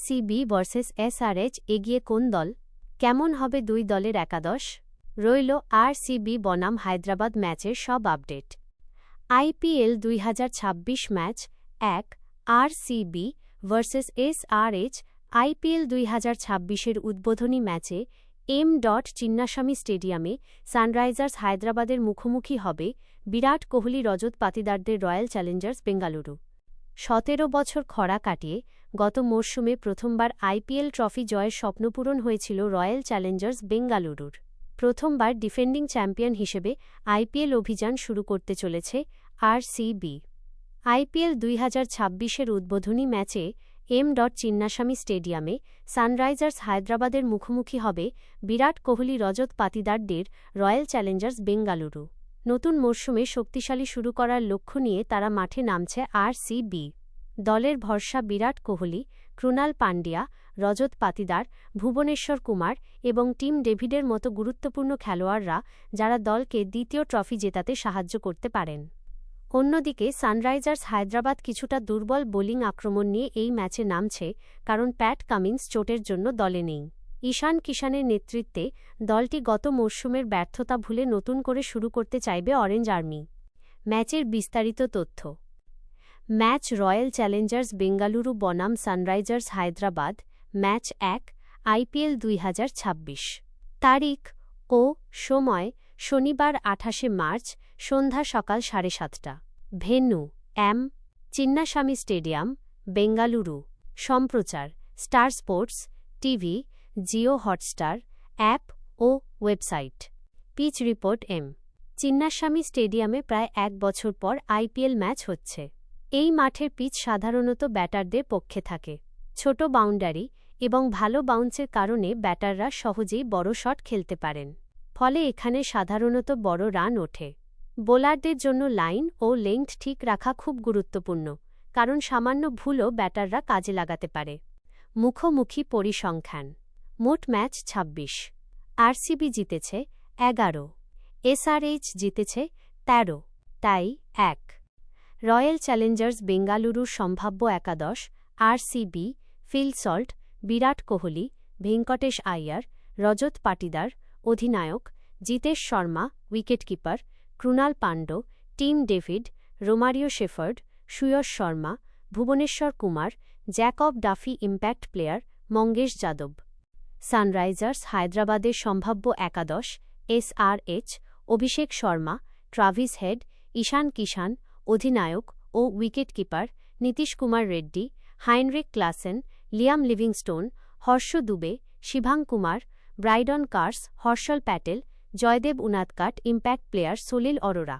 RCB versus SRH এগিয়ে কোন দল? কেমন হবে দুই দলের একাদশ? রইল আরসিবি বনাম হায়দ্রাবাদ ম্যাচের সব update. IPL ২০২৬ match ১ RCB versus SRH. IPL ২০২৬-এর উদ্বোধনী ম্যাচে চিন্নাস্বামী স্টেডিয়ামে সানরাইজার্স হায়দ্রাবাদের মুখোমুখি হবে বিরাট কোহলি রজত পাতিদারদের রয়্যাল চ্যালেঞ্জার্স বেঙ্গালুরু। ১৭ বছর খরা কাটিয়ে গত মরশুমে প্রথমবার আইপিএল ট্রফি জয়ের স্বপ্নপূরণ হয়েছিল রয়্যাল চ্যালেঞ্জার্স বেঙ্গালুরুর। প্রথমবার ডিফেন্ডিং চ্যাম্পিয়ন হিসেবে আইপিএল অভিযান শুরু করতে চলেছে আরসিবি। আইপিএল ২০২৬-এর উদ্বোধনী ম্যাচে চিন্নাস্বামী স্টেডিয়ামে সানরাইজার্স হায়দ্রাবাদের মুখোমুখি হবে বিরাট কোহলি রজত পাতিদারদের রয়্যাল চ্যালেঞ্জার্স বেঙ্গালুরু। নতুন মরশুমে শক্তিশালী শুরু করার লক্ষ্য নিয়ে তারা মাঠে নামছে আরসিবি। দলের ভরসা বিরাট কোহলি, ক্রুনাল পান্ডিয়া, রজত পাতিদার, ভুবনেশ্বর কুমার এবং টিম ডেভিডের মতো গুরুত্বপূর্ণ খেলোয়াড়রা, যারা দলকে দ্বিতীয় ট্রফি জেতাতে সাহায্য করতে পারেন। অন্যদিকে সানরাইজার্স হায়দ্রাবাদ কিছুটা দুর্বল বোলিং আক্রমণ নিয়ে এই ম্যাচে নামছে, কারণ প্যাট কামিন্স চোটের জন্য দলে নেই। ঈশান কিষানের নেতৃত্বে দলটি গত মরশুমের ব্যর্থতা ভুলে নতুন করে শুরু করতে চাইবে অরেঞ্জ আর্মি। ম্যাচের বিস্তারিত তথ্য। ম্যাচ রয়্যাল চ্যালেঞ্জার্স বেঙ্গালুরু বনাম সানরাইজার্স হায়দ্রাবাদ। Match ১ IPL ২০২৬। তারিখ ও সময় শনিবার ২৮শে মার্চ সন্ধ্যা সকাল ৭:৩০। Venue Chinnaswamy stadium, Bengaluru. সম্প্রচার Star Sports, TV, Jio Hotstar, app ও ওয়েবসাইট। পিচ রিপোর্ট চিন্নাস্বামী স্টেডিয়ামে প্রায় ১ বছর পর আইপিএল ম্যাচ হচ্ছে। এই মাঠের পিচ সাধারণত ব্যাটারদের পক্ষে থাকে। ছোট বাউন্ডারি এবং ভালো বাউন্সের কারণে ব্যাটাররা সহজেই বড় শট খেলতে পারেন। ফলে এখানে সাধারণত বড় রান ওঠে। বোলারদের জন্য লাইন ও লেংথ ঠিক রাখা খুব গুরুত্বপূর্ণ, কারণ সামান্য ভুলও ব্যাটাররা কাজে লাগাতে পারে। মুখোমুখি পরিসংখ্যান। মোট ম্যাচ ২৬। আরসিবি জিতেছে ১১, এসআরএইচ জিতেছে ১৩। তাই ১ রয়্যাল চ্যালেঞ্জার্স বেঙ্গালুরুর সম্ভাব্য একাদশ: RCB, Phil Salt, Virat Kohli, Venkatesh Iyer, Rajat Patidar অধিনায়ক, Jitesh Sharma wicketkeeper, Krunal Pandya, Tim David, Romario Shepherd, Suyash Sharma, Bhuvneshwar Kumar, Jacob Duffy impact player, Mangesh Yadav. Sunrisers হায়দ্রাবাদের সম্ভাব্য একাদশ: SRH, Abhishek Sharma, Travis Head, Ishan Kishan অধিনায়ক ও wicketkeeper, Nitish Kumar Reddy, Heinrich Klaasen, Liam Livingstone, Harsh Dubey, Shivang Kumar, Brydon Carse, Harshal Patel, Jaydev Unadkat impact player, Salil Arora.